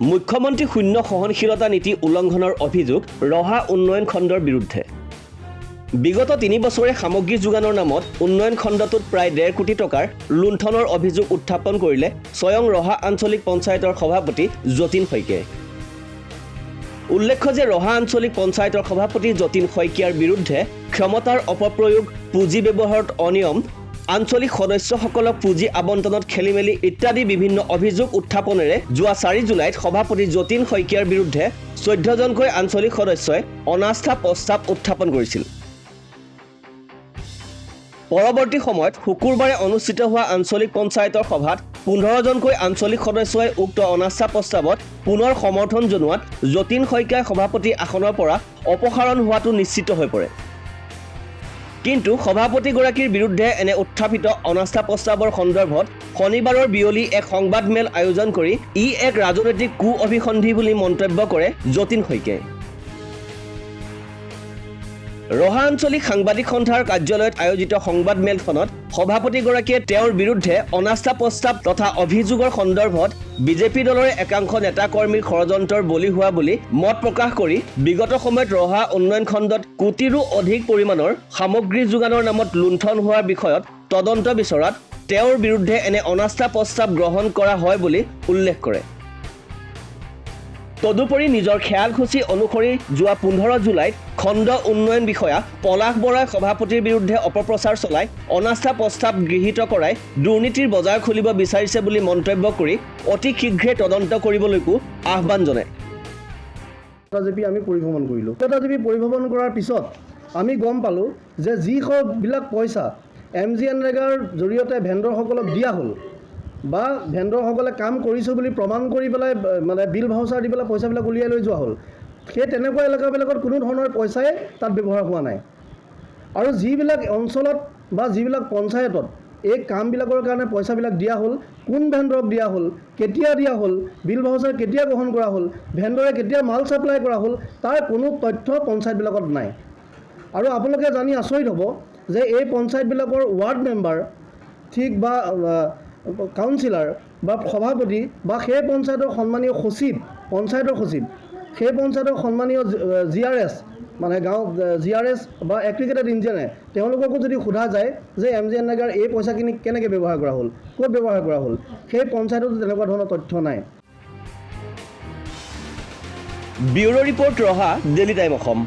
মুখ্যমন্ত্ৰী শূন্য সহনশীলতা নীতি উলংঘনৰ অভিযোগ ৰহা উন্নয়ন খণ্ডৰ বিৰুদ্ধে। বিগত 3 বছৰে সামগ্ৰী যোগানৰ নামত উন্নয়ন খণ্ডটোত প্ৰায় 1.5 কোটি টকাৰ লুণ্ঠনৰ অভিযোগ উত্থাপন কৰিলে স্বয়ং ৰহা আঞ্চলিক পঞ্চায়তৰ সভাপতি যতীন শইকীয়াই। উল্লেখ্য যে ৰহা আঞ্চলিক পঞ্চায়তৰ সভাপতি যতীন শইকীয়াৰ বিৰুদ্ধে ক্ষমতাৰ অপপ্ৰয়োগ, পুঁজি ব্যৱহাৰত অনিয়ম, আঞ্চলিক সদস্যসকলক পুঁজি আবণ্টনত খেলিমেলি ইত্যাদি বিভিন্ন অভিযোগ উত্থাপনেৰে যোৱা 4 জুলাইত সভাপতি যতীন শইকীয়াৰ বিৰুদ্ধে 14জনকৈ আঞ্চলিক সদস্যই অনাস্থা প্ৰস্তাৱ উত্থাপন কৰিছিল। পৰৱৰ্তী সময়ত শুকুৰবাৰে অনুষ্ঠিত হোৱা আঞ্চলিক পঞ্চায়তৰ সভাত 15জনকৈ আঞ্চলিক সদস্যই উক্ত অনাস্থা প্ৰস্তাৱত পুনৰ সমৰ্থন জনোৱাত যতীন শইকীয়াই সভাপতি আসনৰ পৰা অপসাৰণ হোৱাটো নিশ্চিত হৈ পৰে। কিন্তু সভাপতিগৰাকীৰ বিৰুদ্ধে এনে উত্থাপিত অনাস্থা প্ৰস্তাৱৰ সন্দৰ্ভত শনিবাৰৰ বিয়লি এক সংবাদমেল আয়োজন কৰি ই এক ৰাজনৈতিক কু অভিসন্ধি বুলি মন্তব্য কৰে যতীন শইকীয়াই। ৰহা আঞ্চলিক সাংবাদিক সন্থাৰ কাৰ্যালয়ত আয়োজিত সংবাদমেলখনত সভাপতিগৰাকীয়ে তেওঁৰ বিৰুদ্ধে অনাস্থা প্ৰস্তাৱ তথা অভিযোগৰ সন্দৰ্ভত বিজেপি দলৰে একাংশ নেতা কৰ্মীৰ ষড়যন্ত্ৰৰ বলি হোৱা বুলি মত প্ৰকাশ কৰি বিগত সময়ত ৰহা উন্নয়ন খণ্ডত কোটিৰো অধিক পৰিমাণৰ সামগ্ৰী যোগানৰ নামত লুণ্ঠন হোৱাৰ বিষয়ত তদন্ত বিচৰাত তেওঁৰ বিৰুদ্ধে এনে অনাস্থা প্ৰস্তাৱ গ্ৰহণ কৰা হয় বুলি উল্লেখ কৰে। তদুপৰি নিজৰ খেয়ালখুচি অনুসৰি যোৱা 15 জুলাইত খণ্ড উন্নয়ন বিষয়া পলাশ বৰাই সভাপতিৰ বিৰুদ্ধে অপপ্ৰচাৰ চলাই অনাস্থা প্ৰস্তাৱ গৃহীত কৰাই দুৰ্নীতিৰ বজাৰ খুলিব বিচাৰিছে বুলি মন্তব্য কৰি অতি শীঘ্ৰে তদন্ত কৰিবলৈকো আহ্বান জনায়। আমি পৰিভ্ৰমণ কৰিলোঁ। পৰিভ্ৰমণ কৰাৰ পিছত আমি গম পালোঁ যে যিবিলাক পইচা MGNৰেগাৰ জৰিয়তে ভেণ্ডৰসকলক দিয়া হ'ল বা ভেণ্ডৰসকলে কাম কৰিছোঁ বুলি প্ৰমাণ কৰি পেলাই মানে বিল ভাউচাৰ দি পেলাই পইচাবিলাক উলিয়াই লৈ যোৱা হ'ল, সেই তেনেকুৱা এলেকাবিলাকত কোনো ধৰণৰ পইচাই তাত ব্যৱহাৰ হোৱা নাই। আৰু যিবিলাক অঞ্চলত বা যিবিলাক পঞ্চায়তত এই কামবিলাকৰ কাৰণে পইচাবিলাক দিয়া হ'ল, কোন ভেণ্ডৰক দিয়া হ'ল, কেতিয়া দিয়া হ'ল, বিল ভাউচাৰ কেতিয়া গ্ৰহণ কৰা হ'ল, ভেণ্ডৰে কেতিয়া মাল ছাপ্লাই কৰা হ'ল, তাৰ কোনো তথ্য পঞ্চায়তবিলাকত নাই। আৰু আপোনালোকে জানি আচৰিত হ'ব যে এই পঞ্চায়তবিলাকৰ ৱাৰ্ড মেম্বাৰ ঠিক বা কাউন্সিলাৰ বা সভাপতি বা সেই পঞ্চায়তৰ সন্মানীয় সচিব, পঞ্চায়তৰ সচিব, সেই পঞ্চায়তৰ সন্মানীয় GRS মানে গাঁও GRS বা এগ্ৰিগেটেড ইঞ্জিনিয়াৰ, তেওঁলোককো যদি সোধা যায় যে MGNৰেগাৰ এই পইচাখিনি কেনেকৈ ব্যৱহাৰ কৰা হ'ল, ক'ত ব্যৱহাৰ কৰা হ'ল, সেই পঞ্চায়ততো তেনেকুৱা ধৰণৰ তথ্য নাই। ব্যুৰ' ৰিপৰ্ট ৰহা, ডেইলি টাইম অসম।